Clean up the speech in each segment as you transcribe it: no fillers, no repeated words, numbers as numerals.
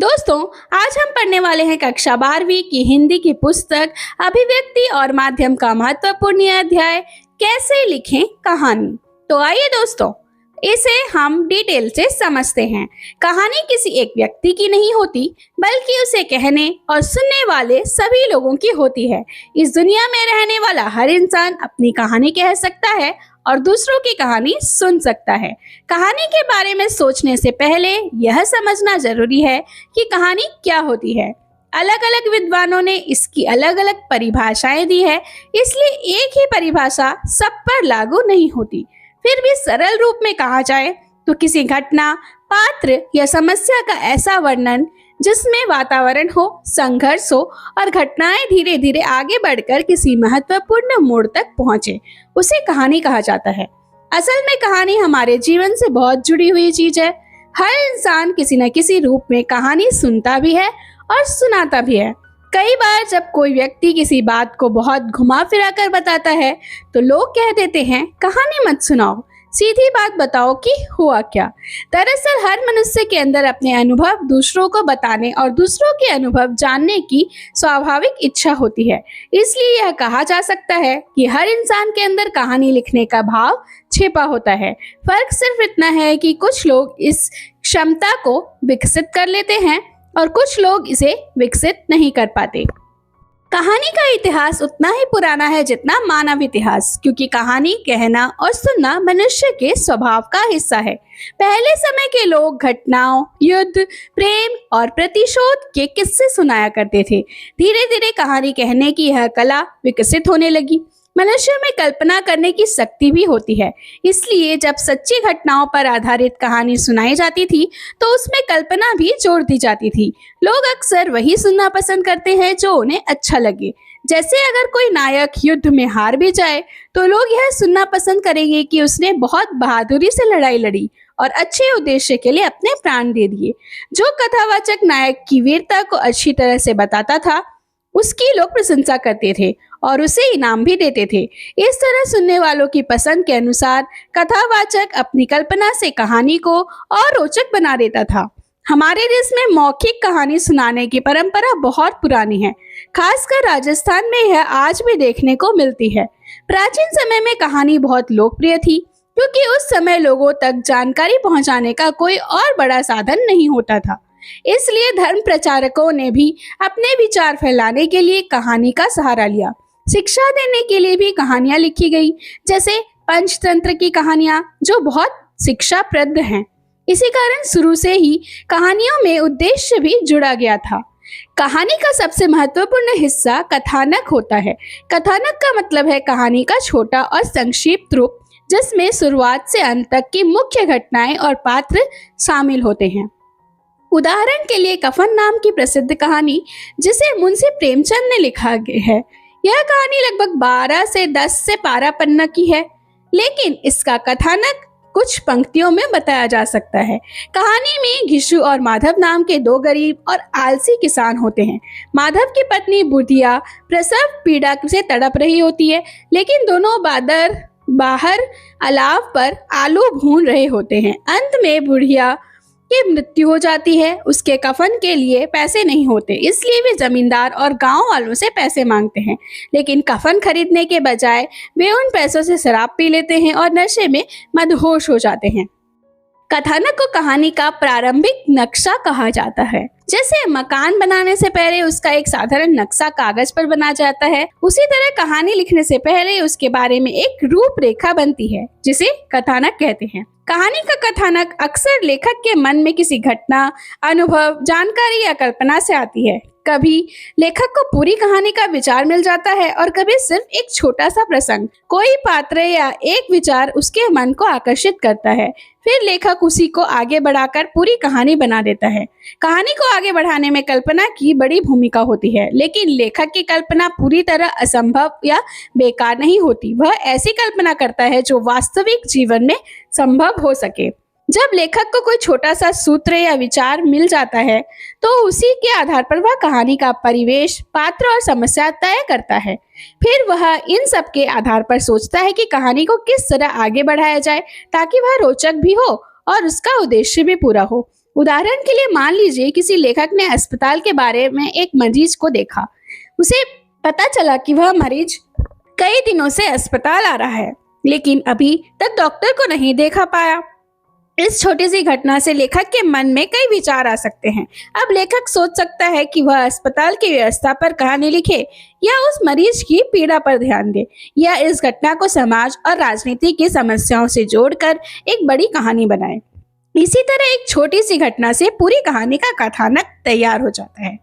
दोस्तों, आज हम पढ़ने वाले हैं कक्षा 12वीं की हिंदी की पुस्तक अभिव्यक्ति और माध्यम का महत्वपूर्ण अध्याय कैसे लिखें कहानी। तो आइए दोस्तों, इसे हम डिटेल से समझते हैं। कहानी किसी एक व्यक्ति की नहीं होती, बल्कि उसे कहने और सुनने वाले सभी लोगों की होती है। इस दुनिया में रहने वाला हर इंसान अपनी कहानी कह सकता है और दूसरों की कहानी सुन सकता है। कहानी के बारे में सोचने से पहले यह समझना जरूरी है कि कहानी क्या होती है। अलग अलग विद्वानों ने इसकी अलग अलग परिभाषाएं दी है, इसलिए एक ही परिभाषा सब पर लागू नहीं होती। फिर भी सरल रूप में कहा जाए तो किसी घटना, पात्र या समस्या का ऐसा वर्णन जिसमें वातावरण हो, संघर्ष हो और घटनाएं धीरे धीरे आगे बढ़कर किसी महत्वपूर्ण मोड़ तक पहुंचे, उसे कहानी कहा जाता है। असल में कहानी हमारे जीवन से बहुत जुड़ी हुई चीज है। हर इंसान किसी न किसी रूप में कहानी सुनता भी है और सुनाता भी है। कई बार जब कोई व्यक्ति किसी बात को बहुत घुमा फिरा कर बताता है तो लोग कह देते हैं, कहानी मत सुनाओ, सीधी बात बताओ कि हुआ क्या। दरअसल हर मनुष्य के अंदर अपने अनुभव दूसरों को बताने और दूसरों के अनुभव जानने की स्वाभाविक इच्छा होती है। इसलिए यह कहा जा सकता है कि हर इंसान के अंदर कहानी लिखने का भाव छिपा होता है। फर्क सिर्फ इतना है कि कुछ लोग इस क्षमता को विकसित कर लेते हैं और कुछ लोग इसे विकसित नहीं कर पाते। कहानी का इतिहास उतना ही पुराना है जितना मानव इतिहास, क्योंकि कहानी कहना और सुनना मनुष्य के स्वभाव का हिस्सा है। पहले समय के लोग घटनाओं, युद्ध, प्रेम और प्रतिशोध के किस्से सुनाया करते थे। धीरे धीरे कहानी कहने की यह कला विकसित होने लगी। मनुष्य में कल्पना करने की शक्ति भी होती है, इसलिए जब सच्ची घटनाओं पर आधारित कहानी सुनाई जाती थी तो उसमें कल्पना भी जोड़ दी जाती थी। लोग अक्सर वही सुनना पसंद करते हैं जो उन्हें अच्छा लगे। जैसे अगर कोई नायक युद्ध में हार भी जाए तो लोग यह सुनना पसंद करेंगे कि उसने बहुत बहादुरी से लड़ाई लड़ी और अच्छे उद्देश्य के लिए अपने प्राण दे दिए। जो कथावाचक नायक की वीरता को अच्छी तरह से बताता था, उसकी लोग प्रशंसा करते थे और उसे इनाम भी देते थे। इस तरह सुनने वालों की पसंद के अनुसार कथावाचक अपनी कल्पना से कहानी को और रोचक बना देता था। हमारे देश में मौखिक कहानी सुनाने की परंपरा बहुत पुरानी है। खासकर राजस्थान में यह आज भी देखने को मिलती है। प्राचीन समय में कहानी बहुत लोकप्रिय थी, क्योंकि उस समय लोगों तक जानकारी पहुंचाने का कोई और बड़ा साधन नहीं होता था। इसलिए धर्म प्रचारकों ने भी अपने विचार फैलाने के लिए कहानी का सहारा लिया। शिक्षा देने के लिए भी कहानियां लिखी गई, जैसे पंचतंत्र की कहानियां, जो बहुत शिक्षाप्रद हैं। इसी कारण शुरू से ही कहानियों में उद्देश्य भी जुड़ा गया था। कहानी का सबसे महत्वपूर्ण हिस्सा कथानक होता है। कथानक का मतलब है कहानी का छोटा और संक्षिप्त रूप, जिसमें शुरुआत से अंत तक की मुख्य घटनाएं और पात्र शामिल होते हैं। उदाहरण के लिए कफन नाम की प्रसिद्ध कहानी, जिसे मुंशी प्रेमचंद ने लिखा है, यह कहानी लगभग 12 से 10 से 12 पन्ना की है, लेकिन इसका कथानक कुछ पंक्तियों में बताया जा सकता है। कहानी में घिशु और माधव नाम के दो गरीब और आलसी किसान होते हैं। माधव की पत्नी बुढ़िया प्रसव पीड़ा से तड़प रही होती है, लेकिन दोनों बाहर अलाव पर आलू भून रहे होते हैं। अंत में बुढ़िया की मृत्यु हो जाती है। उसके कफन के लिए पैसे नहीं होते, इसलिए वे जमींदार और गांव वालों से पैसे मांगते हैं। लेकिन कफन खरीदने के बजाय वे उन पैसों से शराब पी लेते हैं और नशे में मदहोश हो जाते हैं। कथानक को कहानी का प्रारंभिक नक्शा कहा जाता है। जैसे मकान बनाने से पहले उसका एक साधारण नक्शा कागज पर बना जाता है, उसी तरह कहानी लिखने से पहले उसके बारे में एक रूपरेखा बनती है, जिसे कथानक कहते हैं। कहानी का कथानक अक्सर लेखक के मन में किसी घटना, अनुभव, जानकारी या कल्पना से आती है। कभी लेखक को पूरी कहानी का विचार मिल जाता है और कभी सिर्फ एक छोटा सा प्रसंग, कोई पात्र या एक विचार उसके मन को आकर्षित करता है। फिर लेखक उसी को आगे बढ़ाकर पूरी कहानी बना देता है। कहानी को आगे बढ़ाने में कल्पना की बड़ी भूमिका होती है, लेकिन लेखक की कल्पना पूरी तरह असंभव या बेकार नहीं होती। वह ऐसी कल्पना करता है जो वास्तविक जीवन में संभव हो सके। जब लेखक को कोई छोटा सा सूत्र या विचार मिल जाता है तो उसी के आधार पर वह कहानी का परिवेश, पात्र और समस्या तय करता है। फिर वह इन सब के आधार पर सोचता है कि कहानी को किस तरह आगे बढ़ाया जाए ताकि वह रोचक भी हो और उसका उद्देश्य भी पूरा हो। उदाहरण के लिए मान लीजिए किसी लेखक ने अस्पताल के बारे में एक मरीज को देखा। उसे पता चला कि वह मरीज कई दिनों से अस्पताल आ रहा है, लेकिन अभी तक डॉक्टर को नहीं देखा पाया। इस छोटी सी घटना से लेखक के मन में कई विचार आ सकते हैं। अब लेखक सोच सकता है कि वह अस्पताल की व्यवस्था पर कहानी लिखे, या उस मरीज की पीड़ा पर ध्यान दे, या इस घटना को समाज और राजनीति की समस्याओं से जोड़कर एक बड़ी कहानी बनाए। इसी तरह एक छोटी सी घटना से पूरी कहानी का कथानक तैयार हो जाता है।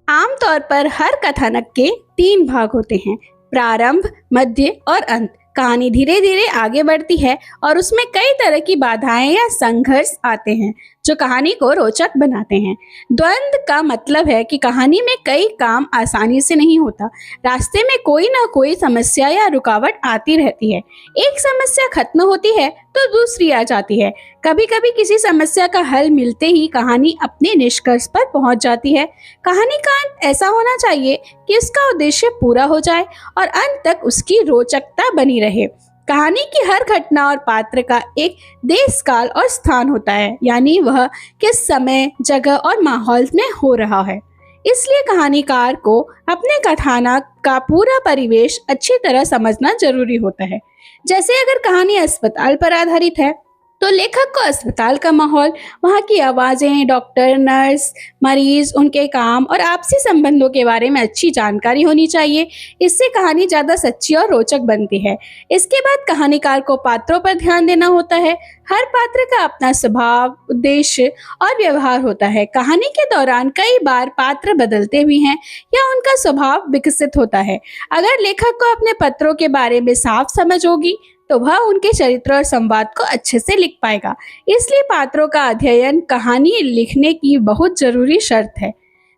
आमतौर पर हर कथानक के 3 भाग होते हैं: प्रारंभ, मध्य और अंत। कहानी धीरे धीरे आगे बढ़ती है और उसमें कई तरह की बाधाएं या संघर्ष आते हैं जो कहानी को रोचक बनाते हैं। द्वंद्व का मतलब है कि कहानी में कई काम आसानी से नहीं होता। रास्ते में कोई ना कोई समस्या या रुकावट आती रहती है। एक समस्या खत्म होती है तो दूसरी आ जाती है। कभी कभी किसी समस्या का हल मिलते ही कहानी अपने निष्कर्ष पर पहुंच जाती है। कहानी का अंत ऐसा होना चाहिए कि उसका उद्देश्य पूरा हो जाए और अंत तक उसकी रोचकता बनी रहे। कहानी की हर घटना और पात्र का एक देश, काल और स्थान होता है, यानी वह किस समय, जगह और माहौल में हो रहा है। इसलिए कहानीकार को अपने कथानक का पूरा परिवेश अच्छी तरह समझना जरूरी होता है। जैसे अगर कहानी अस्पताल पर आधारित है तो लेखक को अस्पताल का माहौल, वहाँ की आवाजें, डॉक्टर, नर्स, मरीज, उनके काम और आपसी संबंधों के बारे में अच्छी जानकारी होनी चाहिए। इससे कहानी ज्यादा सच्ची और रोचक बनती है। इसके बाद कहानीकार को पात्रों पर ध्यान देना होता है। हर पात्र का अपना स्वभाव, उद्देश्य और व्यवहार होता है। कहानी के दौरान कई बार पात्र बदलते भी हैं या उनका स्वभाव विकसित होता है। अगर लेखक को अपने पात्रों के बारे में साफ समझ होगी तो वह उनके चरित्र और संवाद को अच्छे से लिख पाएगा। इसलिए पात्रों का अध्ययन कहानी लिखने की बहुत जरूरी शर्त है।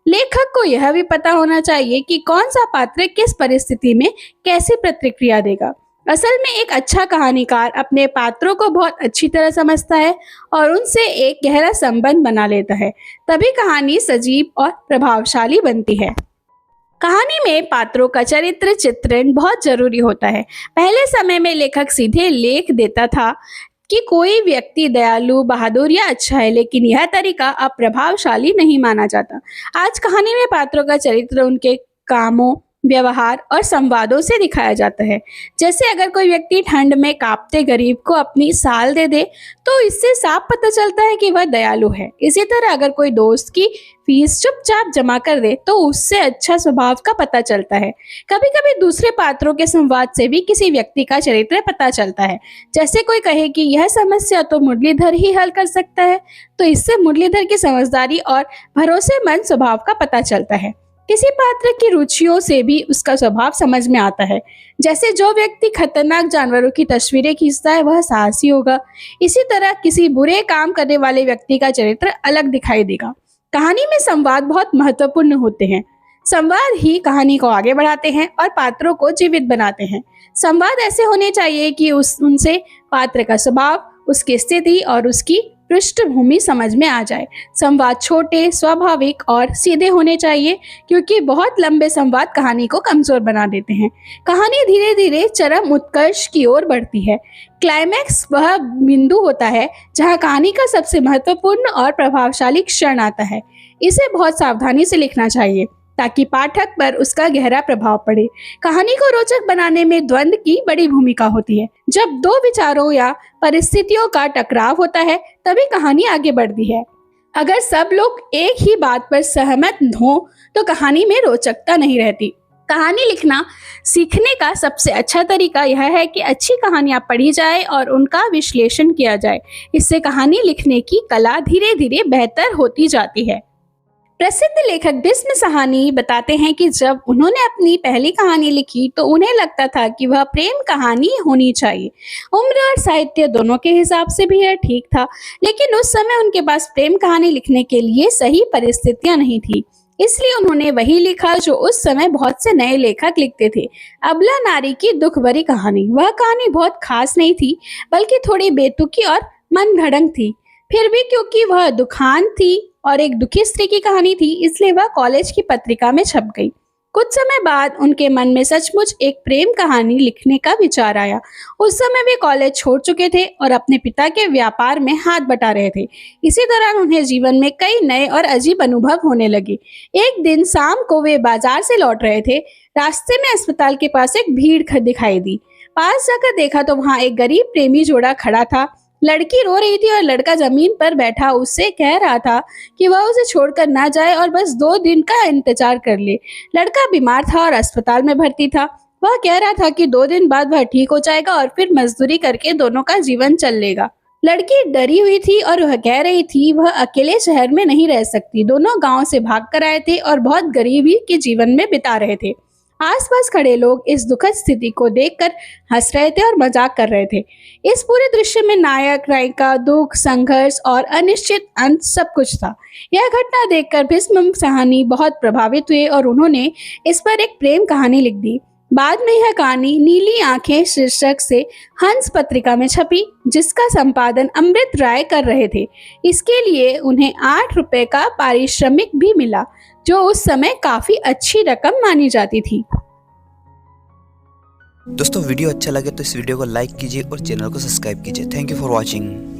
लेखक को यह भी पता होना चाहिए कि कौन सा पात्र किस परिस्थिति में कैसे प्रतिक्रिया देगा। असल में एक अच्छा कहानीकार अपने पात्रों को बहुत अच्छी तरह समझता है और उनसे एक गहरा संबंध बना लेता है। तभी कहानी सजीव और प्रभावशाली बनती है। कहानी में पात्रों का चरित्र चित्रण बहुत जरूरी होता है। पहले समय में लेखक सीधे लेख देता था कि कोई व्यक्ति दयालु, बहादुर या अच्छा है, लेकिन यह तरीका अब प्रभावशाली नहीं माना जाता। आज कहानी में पात्रों का चरित्र उनके कामों, व्यवहार और संवादों से दिखाया जाता है। जैसे अगर कोई व्यक्ति ठंड में कांपते गरीब को अपनी साल दे दे तो इससे साफ पता चलता है कि वह दयालु है। इसी तरह अगर कोई दोस्त की फीस चुपचाप जमा कर दे तो उससे अच्छा स्वभाव का पता चलता है। कभी कभी दूसरे पात्रों के संवाद से भी किसी व्यक्ति का चरित्र पता चलता है। जैसे कोई कहे कि यह समस्या तो मुरलीधर ही हल कर सकता है, तो इससे मुरलीधर की समझदारी और भरोसेमंद स्वभाव का पता चलता है। किसी पात्र की रुचियों से भी उसका स्वभाव समझ में आता है। जैसे जो व्यक्ति खतरनाक जानवरों की तस्वीरें खींचता है वह साहसी होगा। इसी तरह किसी बुरे काम करने वाले व्यक्ति का चरित्र अलग दिखाई देगा। कहानी में संवाद बहुत महत्वपूर्ण होते हैं। संवाद ही कहानी को आगे बढ़ाते हैं और पात्रों को जीवित बनाते हैं। संवाद ऐसे होने चाहिए कि उनसे पात्र का स्वभाव, उसकी स्थिति और उसकी पृष्ठभूमि समझ में आ जाए। संवाद छोटे, स्वाभाविक और सीधे होने चाहिए, क्योंकि बहुत लंबे संवाद कहानी को कमजोर बना देते हैं। कहानी धीरे धीरे चरम उत्कर्ष की ओर बढ़ती है। क्लाइमैक्स वह बिंदु होता है जहां कहानी का सबसे महत्वपूर्ण और प्रभावशाली क्षण आता है। इसे बहुत सावधानी से लिखना चाहिए ताकि पाठक पर उसका गहरा प्रभाव पड़े। कहानी को रोचक बनाने में द्वंद्व की बड़ी भूमिका होती है। जब दो विचारों या परिस्थितियों का टकराव होता है तभी कहानी आगे बढ़ती है। अगर सब लोग एक ही बात पर सहमत हों तो कहानी में रोचकता नहीं रहती। कहानी लिखना सीखने का सबसे अच्छा तरीका यह है कि अच्छी कहानियां पढ़ी जाए और उनका विश्लेषण किया जाए। इससे कहानी लिखने की कला धीरे धीरे बेहतर होती जाती है। प्रसिद्ध लेखक भीष्म साहनी बताते हैं कि जब उन्होंने अपनी पहली कहानी लिखी तो उन्हें लगता था कि वह प्रेम कहानी होनी चाहिए। उम्र और साहित्य दोनों के हिसाब से भी यह ठीक था, लेकिन उस समय उनके पास प्रेम कहानी लिखने के लिए सही परिस्थितियां नहीं थी। इसलिए उन्होंने वही लिखा जो उस समय बहुत से नए लेखक लिखते थे, अबला नारी की दुख भरी कहानी। वह कहानी बहुत खास नहीं थी, बल्कि थोड़ी बेतुकी और मन घड़ंग थी। फिर भी क्योंकि वह दुखान थी और एक दुखी स्त्री की कहानी थी, इसलिए वह कॉलेज की पत्रिका में छप गई। कुछ समय बाद उनके मन में सचमुच एक प्रेम कहानी लिखने का विचार आया। उस समय वे कॉलेज छोड़ चुके थे और अपने पिता के व्यापार में हाथ बटा रहे थे। इसी दौरान उन्हें जीवन में कई नए और अजीब अनुभव होने लगे। एक दिन शाम को वे बाजार से लौट रहे थे। रास्ते में अस्पताल के पास एक भीड़ दिखाई दी। पास जाकर देखा तो वहां एक गरीब प्रेमी जोड़ा खड़ा था। लड़की रो रही थी और लड़का जमीन पर बैठा उससे कह रहा था कि वह उसे छोड़कर ना जाए और बस 2 दिन का इंतजार कर ले। लड़का बीमार था और अस्पताल में भर्ती था। वह कह रहा था कि 2 दिन बाद वह ठीक हो जाएगा और फिर मजदूरी करके दोनों का जीवन चल लेगा। लड़की डरी हुई थी और वह कह रही थी वह अकेले शहर में नहीं रह सकती। दोनों गांव से भाग कर आए थे और बहुत गरीबी के जीवन में बिता रहे थे। आसपास खड़े लोग इस दुखद स्थिति को देखकर हंस रहे थे और मजाक कर रहे थे। इस पूरे दृश्य में नायक नायिका, दुख, संघर्ष और अनिश्चित अंत सब कुछ था। यह घटना देखकर भीष्म साहनी बहुत प्रभावित हुए और उन्होंने इस पर एक प्रेम कहानी लिख दी। बाद में यह कहानी नीली आंखें शीर्षक से हंस पत्रिका में छपी, जिसका संपादन अमृत राय कर रहे थे। इसके लिए उन्हें 8 रुपए का पारिश्रमिक भी मिला, जो उस समय काफी अच्छी रकम मानी जाती थी। दोस्तों वीडियो अच्छा लगे तो इस वीडियो को लाइक कीजिए और चैनल को सब्सक्राइब कीजिए। Thank you for watching.